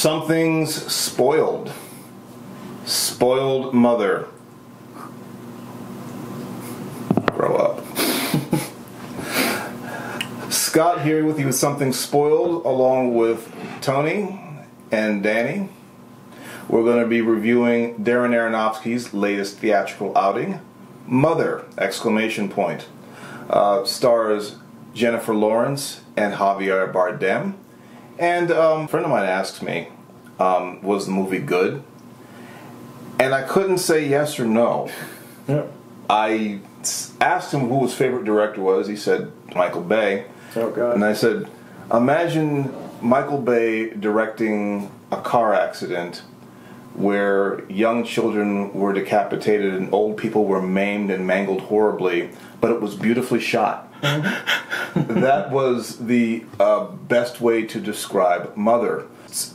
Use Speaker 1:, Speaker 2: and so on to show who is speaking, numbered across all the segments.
Speaker 1: Something's spoiled. Spoiled mother. Grow up. Scott here with you with Something Spoiled, along with Tony and Danny. We're going to be reviewing Darren Aronofsky's latest theatrical outing, Mother! Exclamation point. Stars Jennifer Lawrence and Javier Bardem. And a friend of mine asked me, was the movie good? And I couldn't say yes or no.
Speaker 2: Yep.
Speaker 1: I asked him who his favorite director was. He said Michael Bay.
Speaker 2: Oh, God.
Speaker 1: And I said, imagine Michael Bay directing a car accident where young children were decapitated and old people were maimed and mangled horribly, but it was beautifully shot. That was the best way to describe Mother.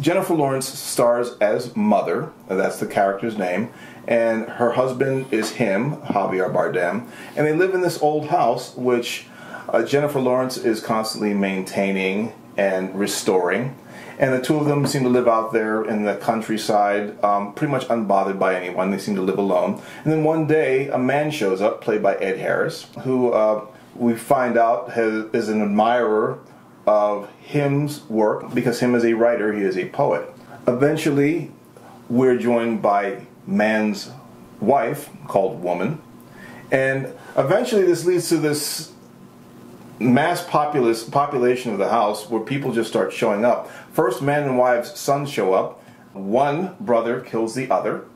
Speaker 1: Jennifer Lawrence stars as Mother, that's the character's name, and her husband is him, Javier Bardem, and they live in this old house which Jennifer Lawrence is constantly maintaining and restoring, and the two of them seem to live out there in the countryside, pretty much unbothered by anyone. They seem to live alone. And then one day, a man shows up, played by Ed Harris, who we find out is an admirer of him's work, because him as a writer, he is a poet. Eventually, we're joined by man's wife, called Woman, and eventually this leads to this mass population of the house where people just start showing up. First, man and wife's sons show up. One brother kills the other.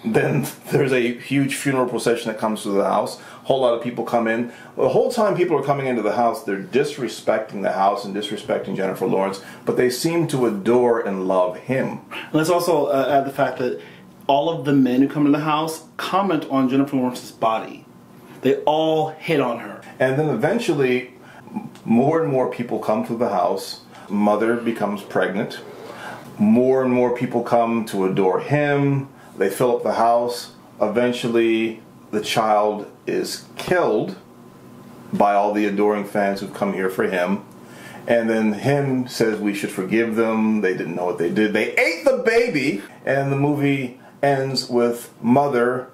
Speaker 1: Then there's a huge funeral procession that comes to the house. A whole lot of people come in. The whole time people are coming into the house, they're disrespecting the house and disrespecting Jennifer Lawrence, but they seem to adore and love him.
Speaker 3: Let's also add the fact that all of the men who come in the house comment on Jennifer Lawrence's body. They all hit on her. And
Speaker 1: then eventually, more and more people come to the house. Mother becomes pregnant. More and more people come to adore him. They fill up the house. Eventually, the child is killed by all the adoring fans who've come here for him. And then him says we should forgive them. They didn't know what they did. They ate the baby. And the movie ends with Mother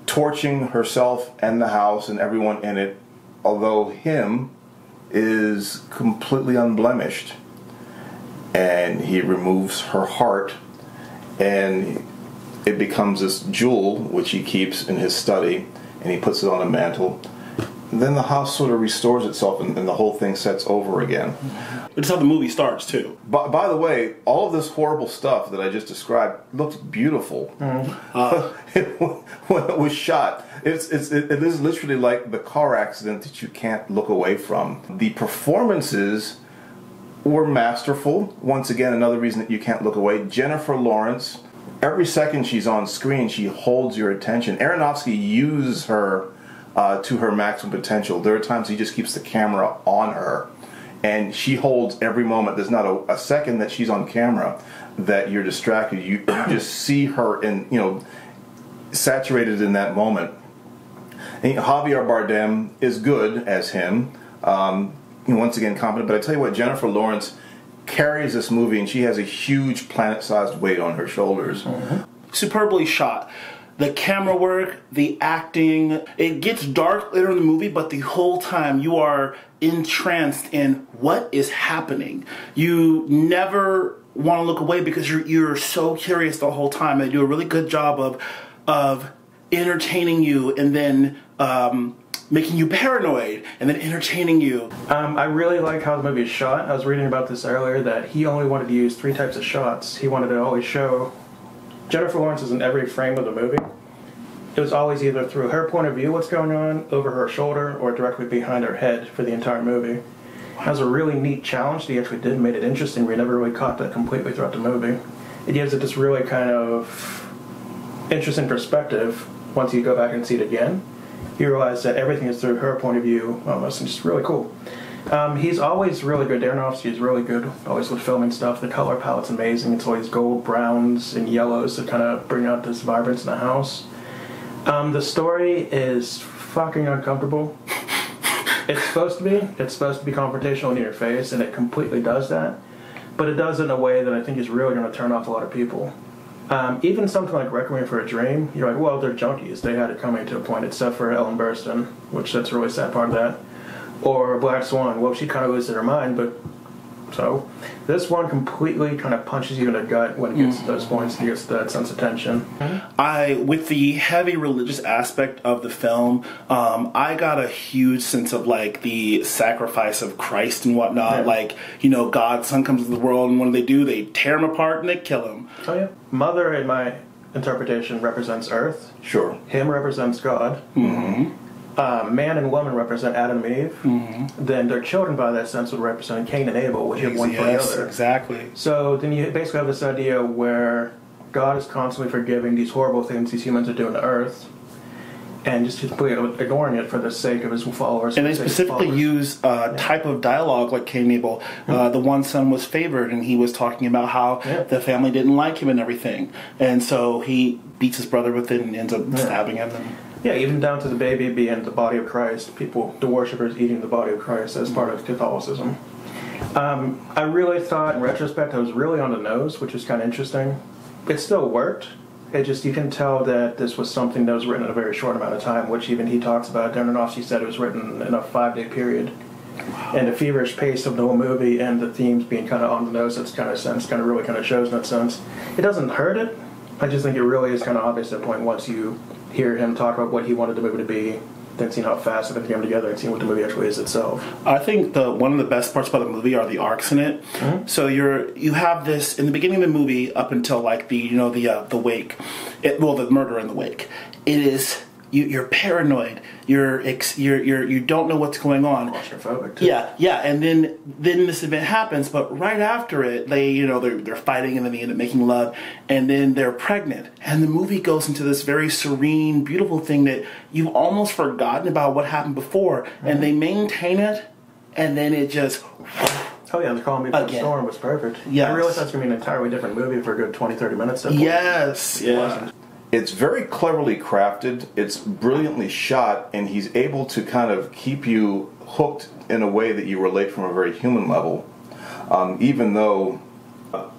Speaker 1: torching herself and the house and everyone in it, although him is completely unblemished. And he removes her heart, and it becomes this jewel which he keeps in his study, and he puts it on a mantle. And then the house sort of restores itself, and the whole thing sets over again.
Speaker 3: It's how the movie starts, too.
Speaker 1: By the way, all of this horrible stuff that I just described looked beautiful. When it was shot. It is literally like the car accident that you can't look away from. The performances were masterful. Once again, another reason that you can't look away. Jennifer Lawrence, every second she's on screen, she holds your attention. Aronofsky uses her to her maximum potential. There are times he just keeps the camera on her, and she holds every moment. There's not a second that she's on camera that you're distracted. You just see her saturated in that moment. And Javier Bardem is good as him. Once again, competent. But I tell you what, Jennifer Lawrence carries this movie, and she has a huge planet-sized weight on her shoulders.
Speaker 3: Mm-hmm. Superbly shot. The camera work, the acting. It gets dark later in the movie, but the whole time you are entranced in what is happening. You never want to look away because you're so curious the whole time. They do a really good job of entertaining you, and then making you paranoid, and then entertaining you.
Speaker 2: I really like how the movie is shot. I was reading about this earlier, that he only wanted to use 3 types of shots. He wanted to always show Jennifer Lawrence is in every frame of the movie. It was always either through her point of view, what's going on, over her shoulder, or directly behind her head for the entire movie. It was a really neat challenge. They actually did, made it interesting. We never really caught that completely throughout the movie. It gives it this really kind of interesting perspective. Once you go back and see it again, you realize that everything is through her point of view almost, and it's just really cool. He's always really good. Darren Aronofsky is really good, always with filming stuff. The color palette's amazing. It's always gold, browns, and yellows to kind of bring out this vibrance in the house. The story is fucking uncomfortable. It's supposed to be. It's supposed to be confrontational in your face, and it completely does that. but it does it in a way that I think is really going to turn off a lot of people. Even something like Requiem for a Dream, you're like, well, they're junkies. They had it coming to a point, except for Ellen Burstyn, which that's a really sad part of that. Or Black Swan, well, she kind of loses her mind, but so this one completely kind of punches you in the gut when it gets to those points, it gets that sense of tension.
Speaker 3: With the heavy religious aspect of the film, I got a huge sense of like the sacrifice of Christ and whatnot.
Speaker 2: Yeah.
Speaker 3: Like, God's son comes into the world, and what do? They tear him apart and they kill him.
Speaker 2: Oh yeah. Mother, in my interpretation, represents Earth.
Speaker 1: Sure.
Speaker 2: Him represents God.
Speaker 3: Mm-hmm.
Speaker 2: Man and woman represent Adam and Eve.
Speaker 3: Mm-hmm.
Speaker 2: Then their children, by that sense, would represent Cain and Abel, which have one for the other.
Speaker 3: Exactly.
Speaker 2: So then you basically have this idea where God is constantly forgiving these horrible things these humans are doing to Earth, and just completely ignoring it for the sake of his followers.
Speaker 3: And they specifically use type of dialogue like Cain and Abel. The one son was favored, and he was talking about how the family didn't like him and everything. And so he beats his brother with it and ends up stabbing him.
Speaker 2: Yeah, even down to the baby being the body of Christ, the worshippers eating the body of Christ as part of Catholicism. I really thought, in retrospect, I was really on the nose, which is kind of interesting. It still worked. It just, you can tell that this was something that was written in a very short amount of time, which even he talks about. Darren Aronofsky said it was written in a 5-day period. Wow. And the feverish pace of the whole movie and the themes being kind of on the nose, that's kind of really kind of shows in that sense. It doesn't hurt it. I just think it really is kind of obvious at that point once you hear him talk about what he wanted the movie to be, then seeing how fast it came together and seeing what the movie actually is itself.
Speaker 3: I think one of the best parts about the movie are the arcs in it. Mm-hmm. So you have this in the beginning of the movie up until like the wake, the murder in the wake. It is you're paranoid. You don't know what's going on.
Speaker 2: Claustrophobic too.
Speaker 3: Yeah, and then this event happens, but right after it, they're fighting and then they end up making love, and then they're pregnant, and the movie goes into this very serene, beautiful thing that you've almost forgotten about what happened before, and they maintain it, and then it just.
Speaker 2: Oh yeah, the Call Me From the Storm was perfect.
Speaker 3: Yes.
Speaker 2: I realized that's going to be an entirely different movie for a good 20-30 minutes.
Speaker 3: Yes, yeah.
Speaker 1: It's very cleverly crafted, it's brilliantly shot, and he's able to kind of keep you hooked in a way that you relate from a very human level. Even though,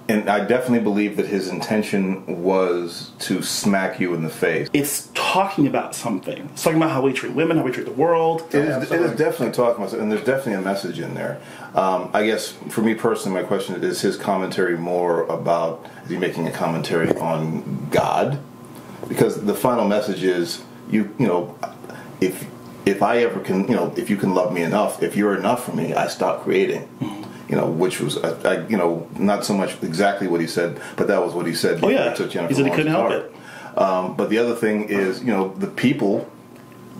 Speaker 1: and I definitely believe that his intention was to smack you in the face.
Speaker 3: It's talking about something. It's talking about how we treat women, how we treat the world.
Speaker 1: It is definitely talking about something, and there's definitely a message in there. I guess, for me personally, my question is his commentary more about, is he making a commentary on God? Because the final message is, if I ever can, if you can love me enough, if you're enough for me, I stop creating. Which was, not so much exactly what he said, but that was what he said.
Speaker 3: Oh yeah,
Speaker 1: took
Speaker 3: he said he couldn't help it.
Speaker 1: But the other thing is, the people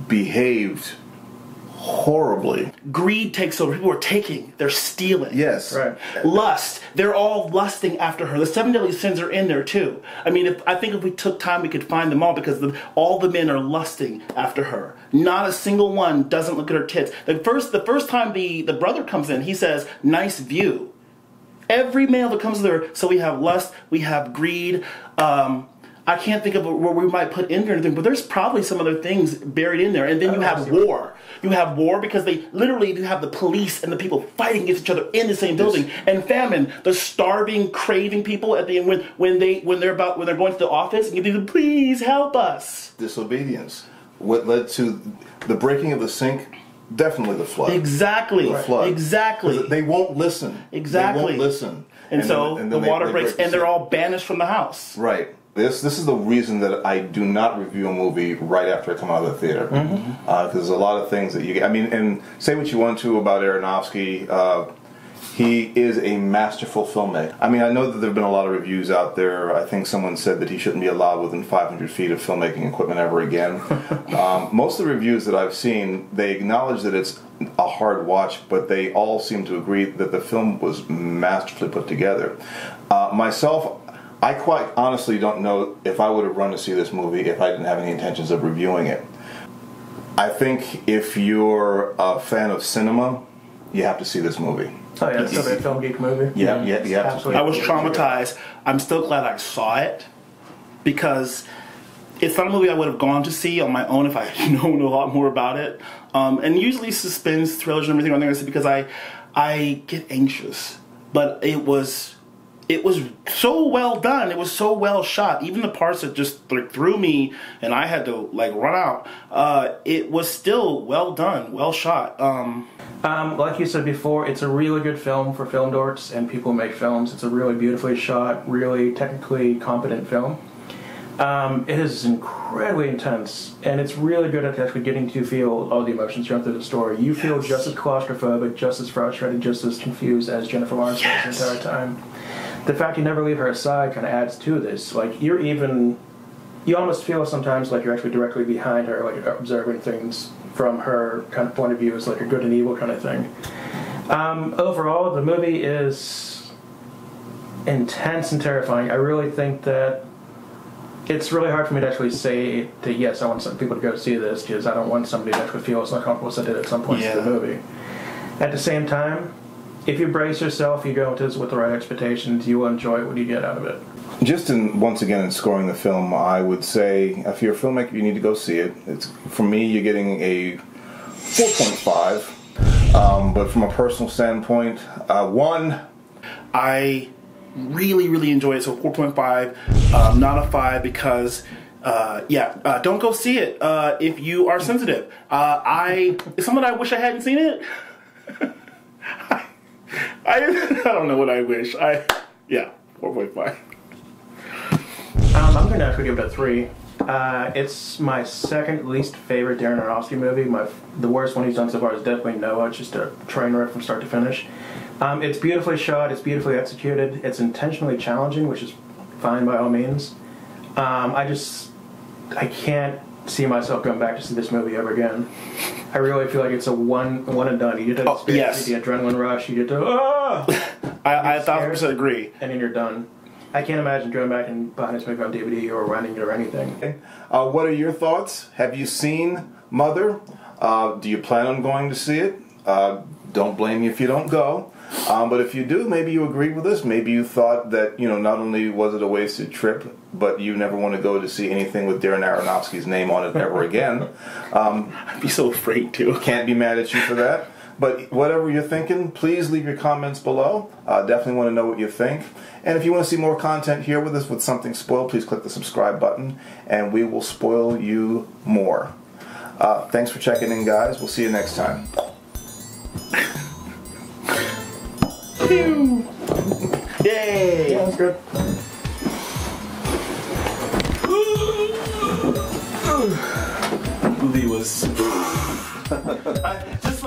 Speaker 1: behaved horribly.
Speaker 3: Greed takes over. People are taking. They're stealing.
Speaker 1: Yes.
Speaker 2: Right.
Speaker 3: Lust. They're all lusting after her. The 7 deadly sins are in there too. I mean, I think if we took time, we could find them all because all the men are lusting after her. Not a single one doesn't look at her tits. The first time the brother comes in, he says, "Nice view." Every male that comes there. So we have lust. We have greed. I can't think of where we might put in there anything, but there's probably some other things buried in there. And then you have war. You have war because they literally have the police and the people fighting against each other in the same building. And famine, the starving, craving people at the end when they're going to the office and you think, "Please help us."
Speaker 1: Disobedience. What led to the breaking of the sink? Definitely the flood.
Speaker 3: Exactly.
Speaker 1: The flood.
Speaker 3: Exactly.
Speaker 1: They won't listen.
Speaker 3: Exactly.
Speaker 1: They won't listen.
Speaker 3: And so the water breaks, and they're all banished from the house.
Speaker 1: Right. This is the reason that I do not review a movie right after I come out of the theater. Because there's a lot of things that you get. I mean, and say what you want to about Aronofsky. He is a masterful filmmaker. I mean, I know that there have been a lot of reviews out there. I think someone said that he shouldn't be allowed within 500 feet of filmmaking equipment ever again. Most of the reviews that I've seen, they acknowledge that it's a hard watch, but they all seem to agree that the film was masterfully put together. Myself, I quite honestly don't know if I would have run to see this movie if I didn't have any intentions of reviewing it. I think if you're a fan of cinema, you have to see this movie.
Speaker 2: Oh yeah, it's still a film geek movie.
Speaker 1: Yeah, you have to.
Speaker 3: I was traumatized. I'm still glad I saw it because it's not a movie I would have gone to see on my own if I had known a lot more about it. And usually suspense, thrillers, and everything on there is because I get anxious. But it was it was so well done. It was so well shot. Even the parts that just like, threw me and I had to like run out. It was still well done, well shot.
Speaker 2: Like you said before, it's a really good film for film dorks and people who make films. It's a really beautifully shot, really technically competent film. It is incredibly intense, and it's really good at actually getting to feel all the emotions run through the story. You feel just as claustrophobic, just as frustrated, just as confused as Jennifer Lawrence was the entire time. The fact you never leave her side kind of adds to this. Like, you almost feel sometimes like you're actually directly behind her, like you're observing things from her kind of point of view as like a good and evil kind of thing. Overall, the movie is intense and terrifying. I really think that it's really hard for me to actually say that, yes, I want some people to go see this, because I don't want somebody to actually feel as uncomfortable as I did at some points in the movie. At the same time, if you brace yourself, you go into this with the right expectations, you will enjoy what you get out of it.
Speaker 1: Just once again in scoring the film, I would say if you're a filmmaker, you need to go see it. For me, you're getting a 4.5. But from a personal standpoint, 1.
Speaker 3: I really enjoy it, so 4.5, not a 5, because don't go see it if you are sensitive. It's something I wish I hadn't seen it. I don't know what I wish. 4.5.
Speaker 2: I'm going to actually give it a 3. It's my second least favorite Darren Aronofsky movie. The worst one he's done so far is definitely Noah. It's just a train wreck from start to finish. It's beautifully shot, it's beautifully executed, it's intentionally challenging, which is fine by all means. I can't see myself going back to see this movie ever again. I really feel like it's a one and done. You get to experience the adrenaline rush, you get to,
Speaker 3: I 1,000% agree.
Speaker 2: And then you're done. I can't imagine going back and buying this movie on DVD or renting it or anything.
Speaker 1: Okay. What are your thoughts? Have you seen Mother? Do you plan on going to see it? Don't blame me if you don't go. But if you do, maybe you agreed with us. Maybe you thought that, not only was it a wasted trip, but you never want to go to see anything with Darren Aronofsky's name on it ever again.
Speaker 3: I'd be so afraid to.
Speaker 1: Can't be mad at you for that. But whatever you're thinking, please leave your comments below. Definitely want to know what you think. And if you want to see more content here with us with Something Spoiled, please click the subscribe button, and we will spoil you more. Thanks for checking in, guys. We'll see you next time.
Speaker 3: Yay!
Speaker 2: Yeah, that's good.
Speaker 3: Movie was just